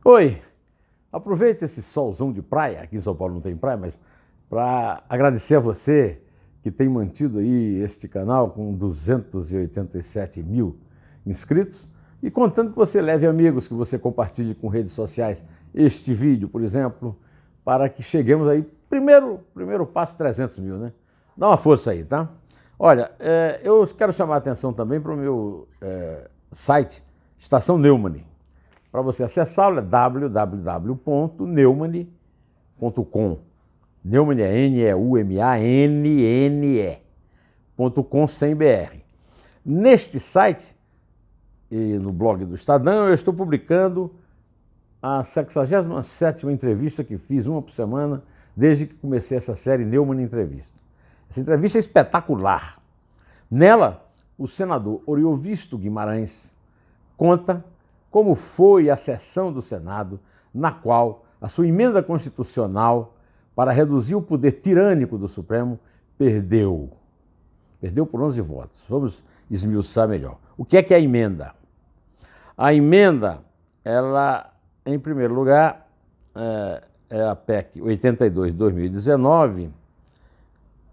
Oi, aproveita esse solzão de praia, aqui em São Paulo não tem praia, mas para agradecer a você que tem mantido aí este canal com 287 mil inscritos e contando que você leve amigos, que você compartilhe com redes sociais este vídeo, por exemplo, para que cheguemos aí, primeiro passo, 300 mil, né? Dá uma força aí, tá? Olha, eu quero chamar a atenção também para o meu site, Estação Neumann. Para você acessá-lo é www.neumann.com. Neumann é Neumann.com sem BR. Neste site e no blog do Estadão eu estou publicando a 67ª entrevista que fiz, uma por semana, desde que comecei essa série Neumann Entrevista. Essa entrevista é espetacular. Nela, o senador Oriovisto Guimarães conta como foi a sessão do Senado na qual a sua emenda constitucional para reduzir o poder tirânico do Supremo perdeu. Perdeu por 11 votos. Vamos esmiuçar melhor. O que é a emenda? A emenda, ela, em primeiro lugar, é a PEC 82 de 2019,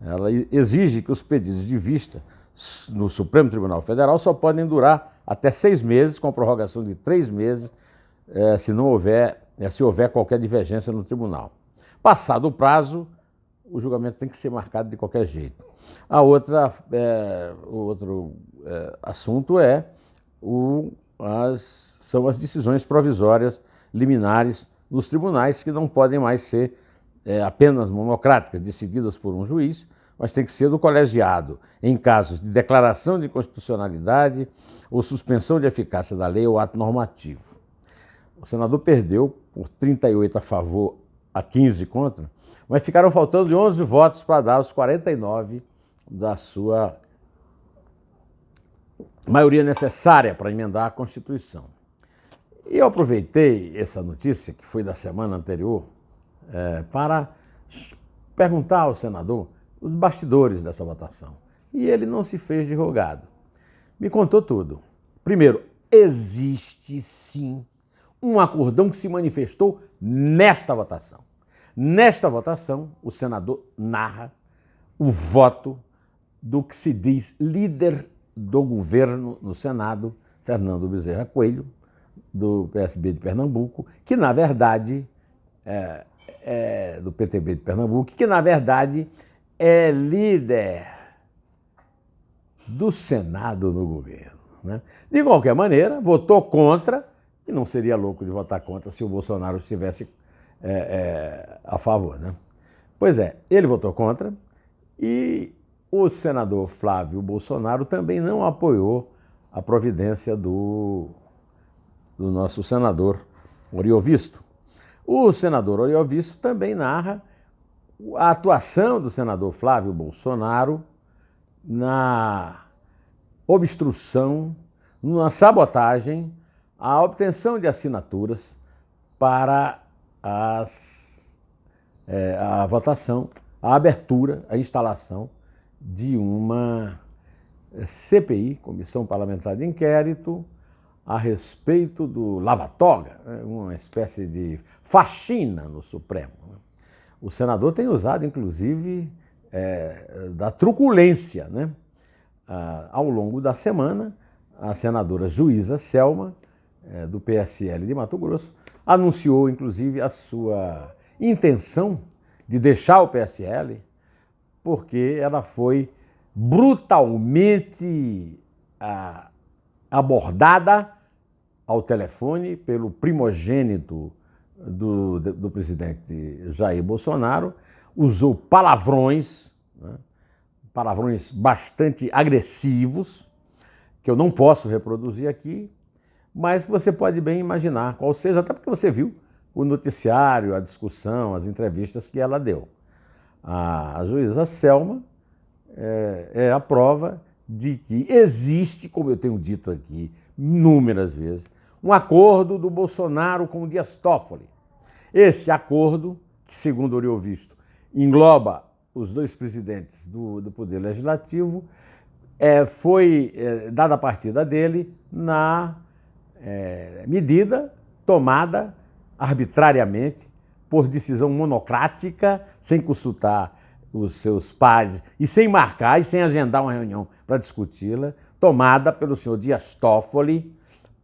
ela exige que os pedidos de vista no Supremo Tribunal Federal só podem durar até 6 meses, com prorrogação de 3 meses, se houver qualquer divergência no tribunal. Passado o prazo, o julgamento tem que ser marcado de qualquer jeito. O outro assunto são as decisões provisórias liminares nos tribunais, que não podem mais ser apenas monocráticas, decididas por um juiz, mas tem que ser do colegiado, em casos de declaração de inconstitucionalidade ou suspensão de eficácia da lei ou ato normativo. O senador perdeu por 38 a favor a 15 contra, mas ficaram faltando 11 votos para dar os 49 da sua maioria necessária para emendar a Constituição. E eu aproveitei essa notícia, que foi da semana anterior, para perguntar ao senador os bastidores dessa votação. E ele não se fez de rogado. Me contou tudo. Primeiro, existe sim um acordão que se manifestou nesta votação. Nesta votação, o senador narra o voto do que se diz líder do governo no Senado, Fernando Bezerra Coelho, do PSB de Pernambuco, que na verdade do PTB de Pernambuco, que na verdade é líder do Senado no governo, né? De qualquer maneira, votou contra, e não seria louco de votar contra se o Bolsonaro estivesse a favor, né? Pois é, ele votou contra e o senador Flávio Bolsonaro também não apoiou a providência do nosso senador Oriovisto. O senador Oriovisto também narra a atuação do senador Flávio Bolsonaro na obstrução, na sabotagem, à obtenção de assinaturas para a votação, a abertura, a instalação de uma CPI, Comissão Parlamentar de Inquérito, a respeito do lava-toga, uma espécie de faxina no Supremo. O senador tem usado, inclusive, da truculência, né? Ao longo da semana, a senadora juíza Selma, do PSL de Mato Grosso, anunciou, inclusive, a sua intenção de deixar o PSL, porque ela foi brutalmente abordada ao telefone pelo primogênito do presidente Jair Bolsonaro, usou palavrões, né, palavrões bastante agressivos, que eu não posso reproduzir aqui, mas que você pode bem imaginar qual seja, até porque você viu o noticiário, a discussão, as entrevistas que ela deu. A juíza Selma é a prova de que existe, como eu tenho dito aqui inúmeras vezes, um acordo do Bolsonaro com o Dias Toffoli. Esse acordo, que segundo Oriovisto, engloba os dois presidentes do Poder Legislativo, foi dada a partida dele na medida tomada arbitrariamente, por decisão monocrática, sem consultar os seus pares e sem marcar e sem agendar uma reunião para discuti-la, tomada pelo senhor Dias Toffoli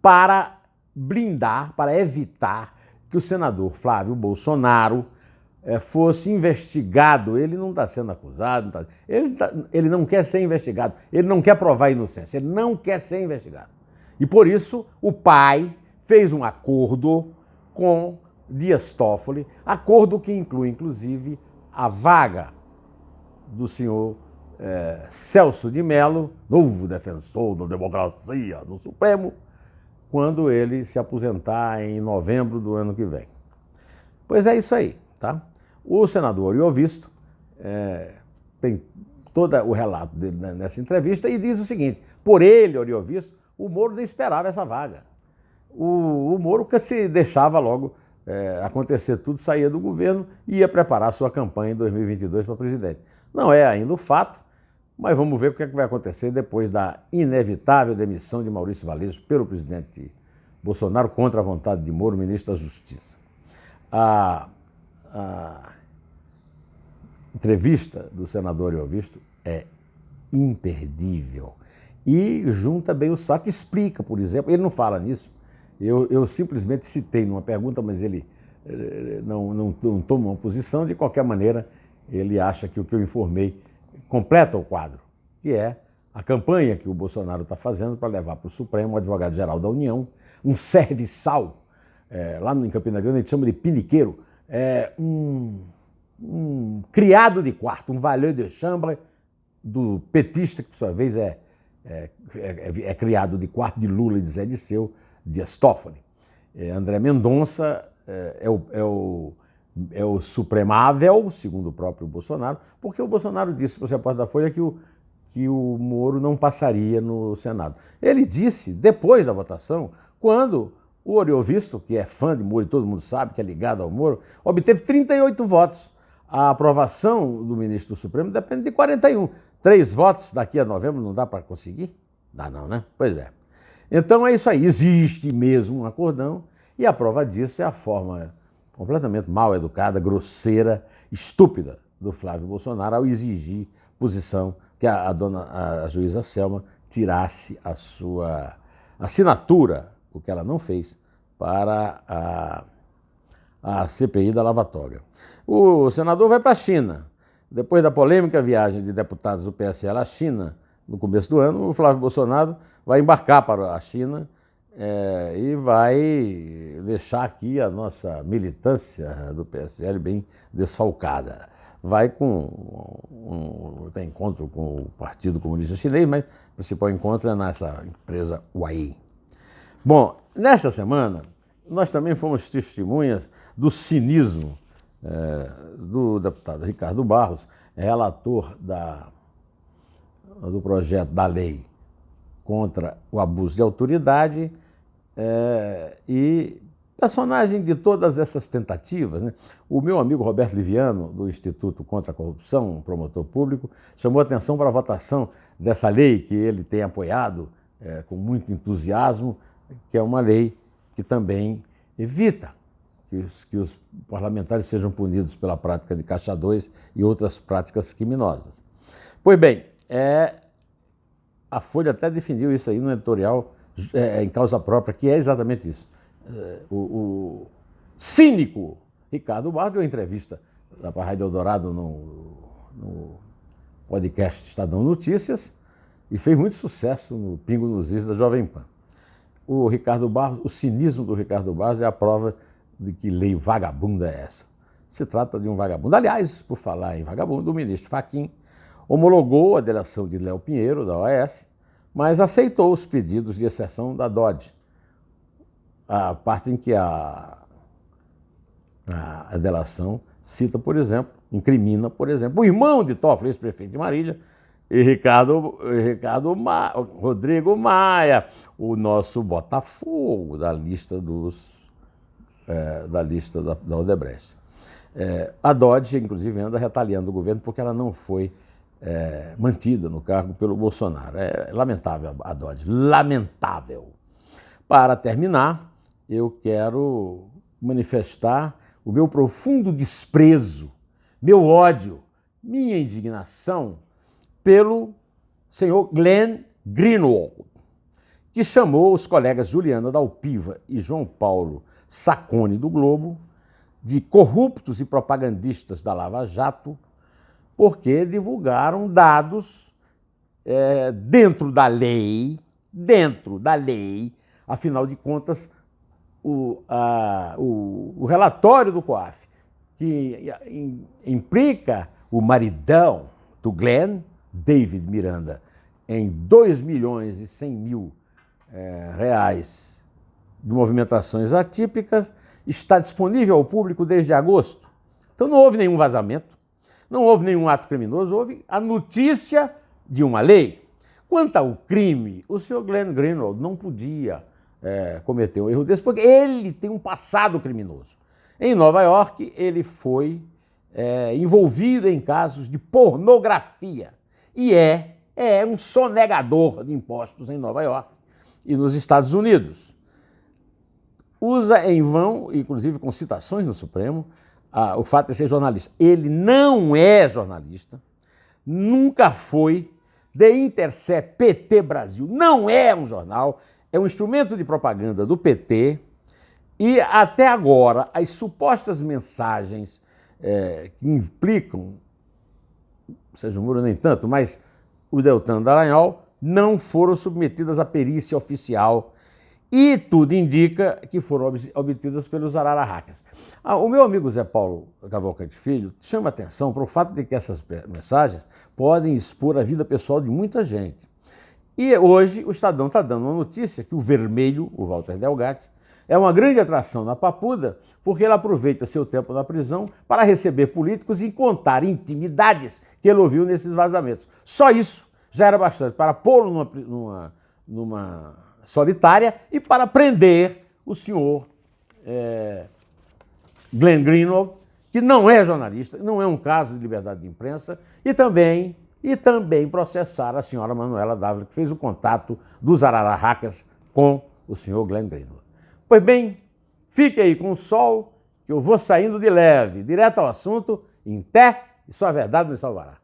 para blindar, para evitar que o senador Flávio Bolsonaro fosse investigado. Ele não está sendo acusado, ele não quer ser investigado, ele não quer provar a inocência, ele não quer ser investigado. E por isso o pai fez um acordo com Dias Toffoli, acordo que inclui inclusive a vaga do senhor Celso de Mello, novo defensor da democracia no Supremo, quando ele se aposentar em novembro do ano que vem. Pois é isso aí, tá? O senador Ariovisto tem todo o relato dele nessa entrevista e diz o seguinte: por ele, Ariovisto, o Moro nem esperava essa vaga. O Moro que se deixava logo acontecer tudo, saía do governo e ia preparar sua campanha em 2022 para presidente. Não é ainda o fato, mas vamos ver o que é que vai acontecer depois da inevitável demissão de Maurício Valeixo pelo presidente Bolsonaro contra a vontade de Moro, ministro da Justiça. A entrevista do senador Ariovisto é imperdível e junta bem os fatos, explica, por exemplo, ele não fala nisso, eu simplesmente citei numa pergunta, mas ele não toma uma posição. De qualquer maneira, ele acha que o que eu informei completa o quadro, que é a campanha que o Bolsonaro está fazendo para levar para o Supremo o advogado-geral da União, um serviçal, lá em Campina Grande a gente chama de piniqueiro, um criado de quarto, um valet de chambre do petista, que por sua vez é criado de quarto de Lula e de Zé Disseu, Dias Toffoli. André Mendonça é o supremável, segundo o próprio Bolsonaro, porque o Bolsonaro disse para o repórter da Folha que o Moro não passaria no Senado. Ele disse, depois da votação, quando o Ariovisto, que é fã de Moro e todo mundo sabe que é ligado ao Moro, obteve 38 votos. A aprovação do ministro do Supremo depende de 41. 3 votos daqui a novembro não dá para conseguir? Dá não, né? Pois é. Então é isso aí, existe mesmo um acordão e a prova disso é a forma completamente mal educada, grosseira, estúpida do Flávio Bolsonaro ao exigir posição que a juíza Selma tirasse a sua assinatura, o que ela não fez, para a CPI da Lava Toga. O senador vai para a China. Depois da polêmica viagem de deputados do PSL à China no começo do ano, o Flávio Bolsonaro vai embarcar para a China e vai deixar aqui a nossa militância do PSL bem desfalcada. Vai tem encontro com o Partido Comunista Chinês, mas o principal encontro é nessa empresa Huawei. Bom, nesta semana, nós também fomos testemunhas do cinismo do deputado Ricardo Barros, relator do projeto da lei contra o abuso de autoridade e personagem de todas essas tentativas, né? O meu amigo Roberto Liviano, do Instituto contra a Corrupção, um promotor público, chamou a atenção para a votação dessa lei que ele tem apoiado com muito entusiasmo, que é uma lei que também evita que os parlamentares sejam punidos pela prática de caixa 2 e outras práticas criminosas. Pois bem, a Folha até definiu isso aí no editorial em causa própria, que é exatamente isso. O cínico Ricardo Barros deu uma entrevista para a Rádio Eldorado no podcast Estadão Notícias e fez muito sucesso no Pingo nos Is da Jovem Pan. O Ricardo Barros, o cinismo do Ricardo Barros é a prova de que lei vagabunda é essa. Se trata de um vagabundo. Aliás, por falar em vagabundo, o ministro Fachin homologou a delação de Léo Pinheiro, da OAS, mas aceitou os pedidos de exceção da DOD, a parte em que a delação cita, por exemplo, incrimina, por exemplo, o irmão de Toffoli, ex-prefeito de Marília, e Rodrigo Maia, o nosso Botafogo da lista da Odebrecht. A DOD, inclusive, anda retaliando o governo porque ela não foi mantida no cargo pelo Bolsonaro. É lamentável a DOD, lamentável. Para terminar, eu quero manifestar o meu profundo desprezo, meu ódio, minha indignação pelo senhor Glenn Greenwald, que chamou os colegas Juliana Dalpiva e João Paulo Sacconi do Globo de corruptos e propagandistas da Lava Jato, porque divulgaram dados dentro da lei, afinal de contas, o relatório do COAF, que implica o maridão do Glenn, David Miranda, em 2.100.000 reais de movimentações atípicas, está disponível ao público desde agosto. Então não houve nenhum vazamento, não houve nenhum ato criminoso, houve a notícia de uma lei. Quanto ao crime, o senhor Glenn Greenwald não podia cometer um erro desse, porque ele tem um passado criminoso. Em Nova York, ele foi envolvido em casos de pornografia e é um sonegador de impostos em Nova York e nos Estados Unidos. Usa em vão, inclusive com citações no Supremo, o fato de ser jornalista. Ele não é jornalista, nunca foi. The Intercept PT Brasil não é um jornal, é um instrumento de propaganda do PT e até agora as supostas mensagens que implicam, Sérgio Moro nem tanto, mas o Deltan Dallagnol não foram submetidas à perícia oficial e tudo indica que foram obtidas pelos arararracas. O meu amigo Zé Paulo Cavalcante Filho chama atenção para o fato de que essas mensagens podem expor a vida pessoal de muita gente. E hoje o Estadão está dando uma notícia que o Vermelho, o Walter Delgatti, é uma grande atração na Papuda porque ele aproveita seu tempo na prisão para receber políticos e contar intimidades que ele ouviu nesses vazamentos. Só isso já era bastante para pô-lo numa solitária e para prender o senhor Glenn Greenwald, que não é jornalista, não é um caso de liberdade de imprensa, e também processar a senhora Manuela Dávila, que fez o contato dos arararracas com o senhor Glenn Greenwald. Pois bem, fique aí com o sol, que eu vou saindo de leve, direto ao assunto, em té, e só a verdade nos salvará.